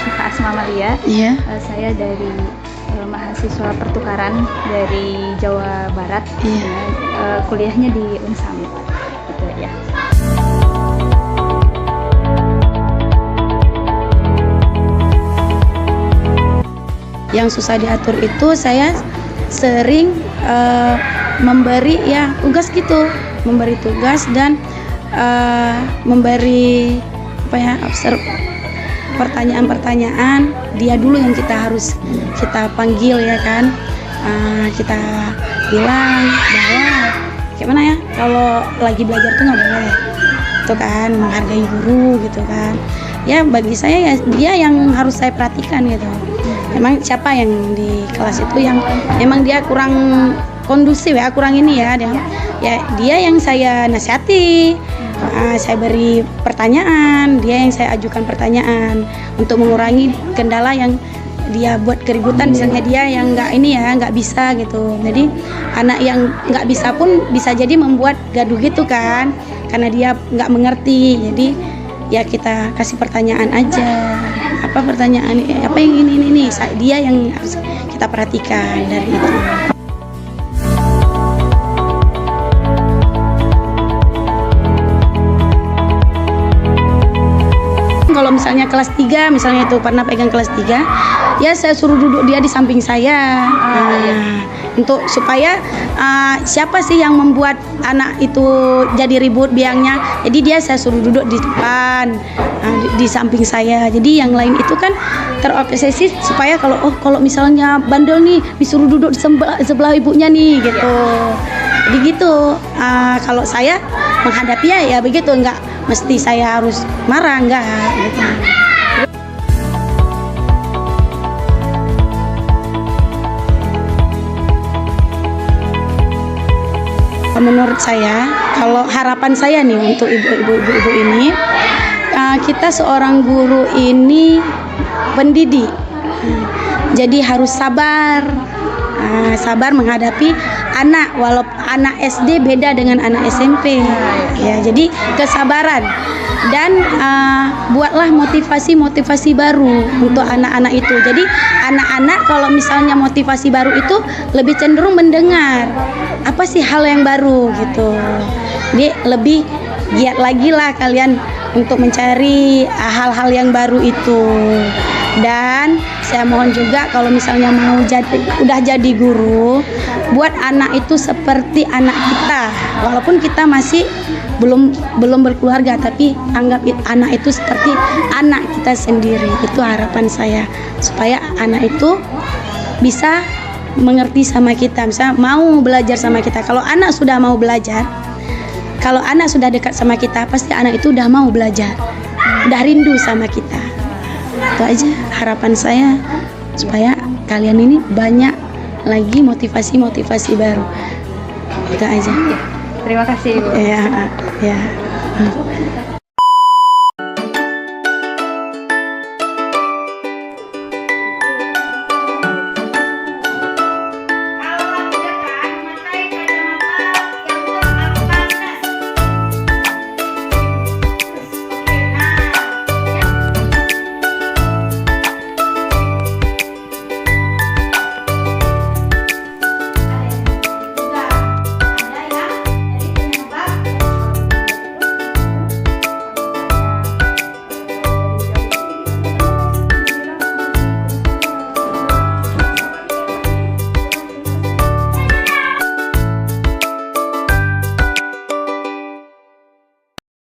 Syifa Asma Malia. Iya. Saya dari mahasiswa pertukaran dari Jawa Barat. Iya. Kuliahnya di Unsam. Gitu ya. Yang susah diatur itu saya sering memberi ya tugas gitu, memberi tugas dan memberi pertanyaan-pertanyaan. Dia dulu yang kita panggil ya kan. Kita bilang bahwa gimana ya, kalau lagi belajar tuh nggak boleh itu kan, menghargai guru gitu kan. Ya bagi saya ya dia yang harus saya perhatikan gitu. Memang siapa yang di kelas itu yang memang dia kurang kondusif ya, kurang ini ya, dia yang saya nasihati. Saya beri pertanyaan, dia yang saya ajukan pertanyaan untuk mengurangi kendala yang dia buat keributan. Misalnya dia yang nggak bisa gitu, jadi anak yang nggak bisa pun bisa jadi membuat gaduh gitu kan, karena dia nggak mengerti. Jadi ya kita kasih pertanyaan aja, apa pertanyaan, apa yang ini dia yang harus kita perhatikan dari itu. Kalau misalnya kelas 3, misalnya itu pernah pegang kelas 3, ya saya suruh duduk dia di samping saya. Untuk supaya siapa sih yang membuat anak itu jadi ribut biangnya. Jadi dia saya suruh duduk di depan, di samping saya. Jadi yang lain itu kan terobsesi supaya kalau misalnya bandel nih disuruh duduk di sebelah ibunya nih gitu. Jadi gitu. Kalau saya menghadapi ya begitu, enggak mesti saya harus marah, enggak gitu. Menurut saya, kalau harapan saya nih untuk ibu-ibu ini, kita seorang guru ini pendidik, jadi harus sabar menghadapi anak, walaupun anak SD beda dengan anak SMP. Ya, jadi kesabaran dan buatlah motivasi baru untuk anak-anak itu. Jadi anak-anak kalau misalnya motivasi baru itu lebih cenderung mendengar apa sih hal yang baru gitu. Jadi lebih giat lagi lah kalian untuk mencari hal-hal yang baru itu. Dan saya mohon juga kalau misalnya udah jadi guru, buat anak itu seperti anak kita. Walaupun kita masih belum berkeluarga, tapi anggap anak itu seperti anak kita sendiri. Itu harapan saya, supaya anak itu bisa mengerti sama kita, misalnya mau belajar sama kita. Kalau anak sudah mau belajar, kalau anak sudah dekat sama kita, pasti anak itu udah mau belajar, udah rindu sama kita. Itu aja harapan saya, supaya kalian ini banyak lagi motivasi baru. Itu aja. Terima kasih, Ibu. Ya.